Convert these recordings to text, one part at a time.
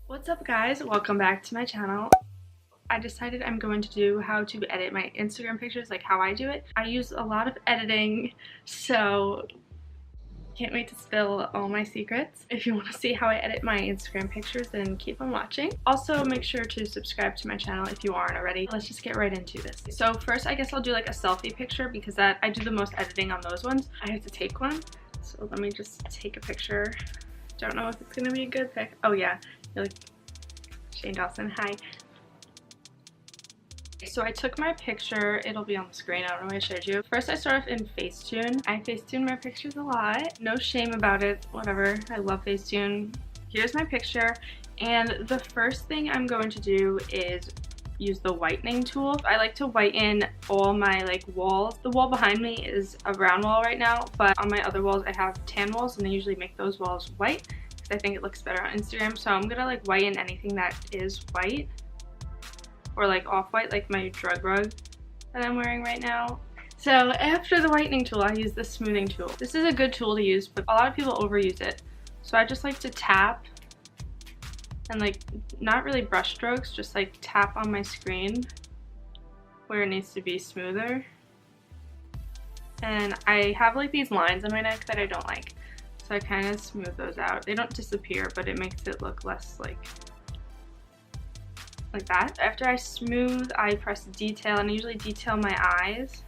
What's up guys? Welcome back to my channel. I decided I'm going to do how to edit my Instagram pictures, like how I do it. I use a lot of editing, so can't wait to spill all my secrets. If you want to see how I edit my Instagram pictures, then keep on watching. Also, make sure to subscribe to my channel if you aren't already. Let's just get right into this. So first, I guess I'll do like a selfie picture because that I do the most editing on those ones. I have to take one, so let me just take a picture. Don't know if it's gonna be a good pic. Oh yeah, you're like Shane Dawson, hi. So I took my picture, it'll be on the screen, I don't know if I showed you. First I start off in Facetune. I Facetune my pictures a lot. No shame about it, whatever. I love Facetune. Here's my picture, and the first thing I'm going to do is use the whitening tool. I like to whiten all my walls. The wall behind me is a brown wall right now, but on my other walls I have tan walls, and I usually make those walls white because I think it looks better on Instagram. So I'm gonna whiten anything that is white or off-white, like my drug rug that I'm wearing right now. So after the whitening tool, I use the smoothing tool. This is a good tool to use, but a lot of people overuse it. So I just like to tap and not really brush strokes, just tap on my screen where it needs to be smoother. And I have these lines on my neck that I don't like, so I kind of smooth those out. They don't disappear, but it makes it look less like that. After I smooth, I press detail, and I usually detail my eyes.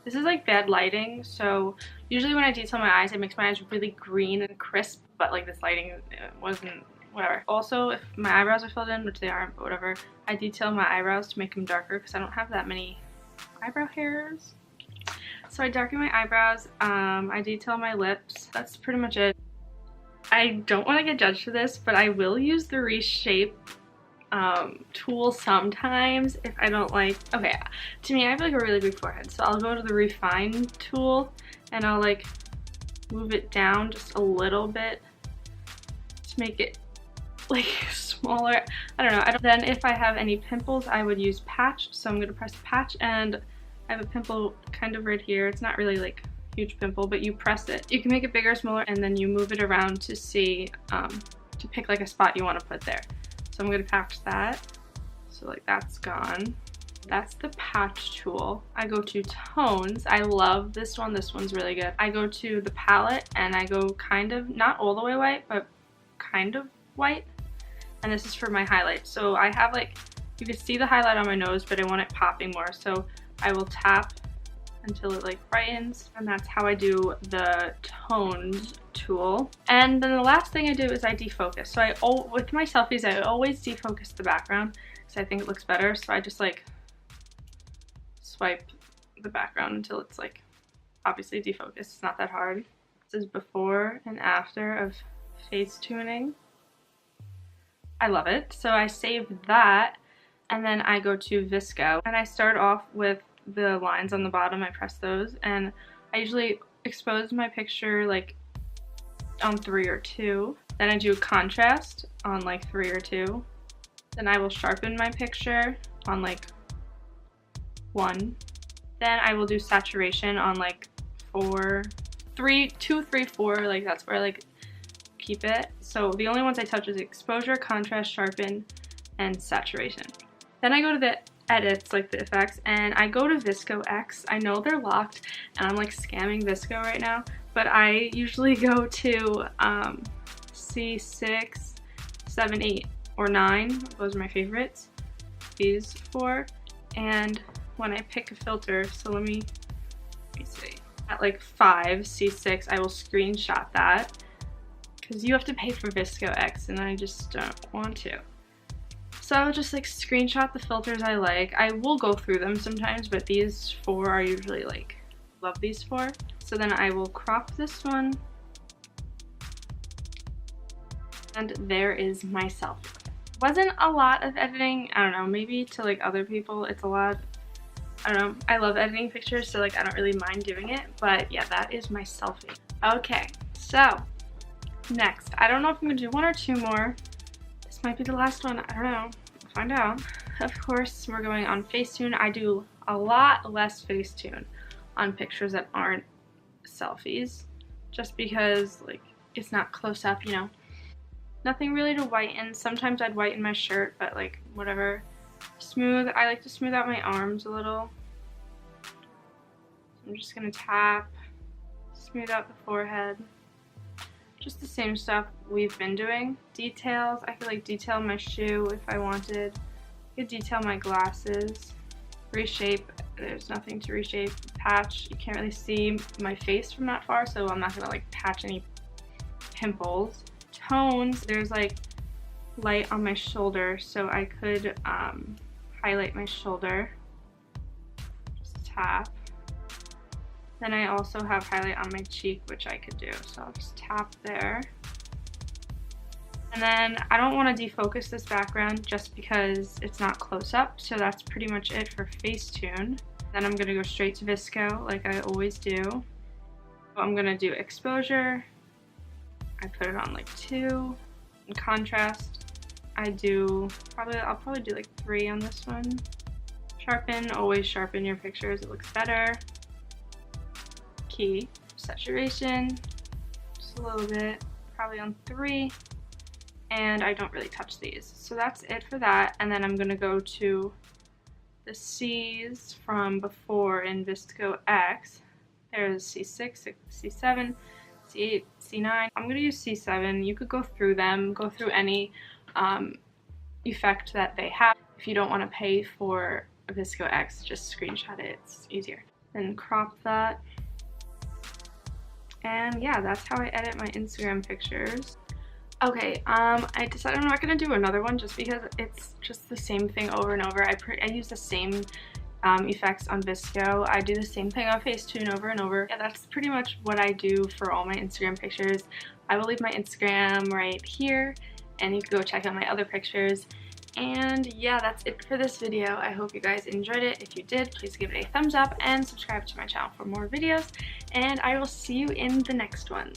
This is bad lighting, so usually when I detail my eyes, it makes my eyes really green and crisp, but this lighting wasn't, whatever. Also, if my eyebrows are filled in, which they aren't, but whatever, I detail my eyebrows to make them darker because I don't have that many eyebrow hairs. So I darken my eyebrows, I detail my lips. That's pretty much it. I don't want to get judged for this, but I will use the reshape tool sometimes if I don't okay, to me I have a really big forehead, so I'll go to the refine tool and I'll move it down just a little bit to make it smaller. I don't know. Then if I have any pimples, I would use patch, so I'm gonna press patch, and I have a pimple kind of right here. It's not really huge pimple, but you press it. You can make it bigger or smaller, and then you move it around to see to pick a spot you want to put there. So I'm going to patch that. So that's gone. That's the patch tool. I go to tones. I love this one. This one's really good. I go to the palette and I go kind of, not all the way white, but kind of white. And this is for my highlight. So I have you can see the highlight on my nose, but I want it popping more. So I will tap until it brightens, and that's how I do the tones tool. And then the last thing I do is I defocus. So with my selfies, I always defocus the background because I think it looks better. So I just swipe the background until it's obviously defocused. It's not that hard. This is before and after of face tuning. I love it. So I save that, and then I go to VSCO, and I start off with the lines on the bottom. I press those, and I usually expose my picture on 3 or 2. Then I do contrast on 3 or 2. Then I will sharpen my picture on 1. Then I will do saturation on 4, 3, 2, 3, 4. That's where I keep it. So the only ones I touch is exposure, contrast, sharpen, and saturation. Then I go to the edits, the effects, and I go to VSCO X. I know they're locked, and I'm scamming VSCO right now, but I usually go to C6, 7, 8, or 9. Those are my favorites, these 4. And when I pick a filter, so let me see, at 5, C6, I will screenshot that because you have to pay for VSCO X, and I just don't want to. So I'll just screenshot the filters I like. I will go through them sometimes, but these 4 are usually love these 4. So then I will crop this one. And there is my selfie. Wasn't a lot of editing. I don't know, maybe to other people it's a lot. I don't know. I love editing pictures, so I don't really mind doing it. But yeah, that is my selfie. Okay, so next. I don't know if I'm gonna do 1 or 2 more. Might be the last one, I don't know, we'll find out. Of course, we're going on Facetune. I do a lot less Facetune on pictures that aren't selfies, just because it's not close up, you know. Nothing really to whiten. Sometimes I'd whiten my shirt, but like whatever. Smooth. I like to smooth out my arms a little. I'm just gonna tap, smooth out the forehead. Just the same stuff we've been doing. Details. I could like detail my shoe if I wanted. I could detail my glasses. Reshape. There's nothing to reshape. Patch. You can't really see my face from that far, so I'm not gonna like patch any pimples. Tones. There's like light on my shoulder, so I could highlight my shoulder. Just tap. Then I also have highlight on my cheek, which I could do, so I'll just tap there. And then I don't want to defocus this background just because it's not close up, so that's pretty much it for Facetune. Then I'm going to go straight to VSCO like I always do. I'm going to do exposure. I put it on like 2. And contrast, I'll probably do like 3 on this one. Sharpen, always sharpen your pictures, it looks better. Key, saturation, just a little bit, probably on 3. And I don't really touch these. So that's it for that. And then I'm gonna go to the C's from before in VSCO X. There's C6, C7, C8, C9. I'm gonna use C7. You could go through them, go through any effect that they have. If you don't want to pay for a VSCO X, just screenshot it, it's easier. Then crop that. And yeah, that's how I edit my Instagram pictures. Okay, I decided I'm not going to do another one just because it's just the same thing over and over. I use the same effects on VSCO. I do the same thing on Facetune over and over. Yeah, that's pretty much what I do for all my Instagram pictures. I will leave my Instagram right here, and you can go check out my other pictures. And yeah, that's it for this video. I hope you guys enjoyed it. If you did, please give it a thumbs up and subscribe to my channel for more videos. And I will see you in the next one.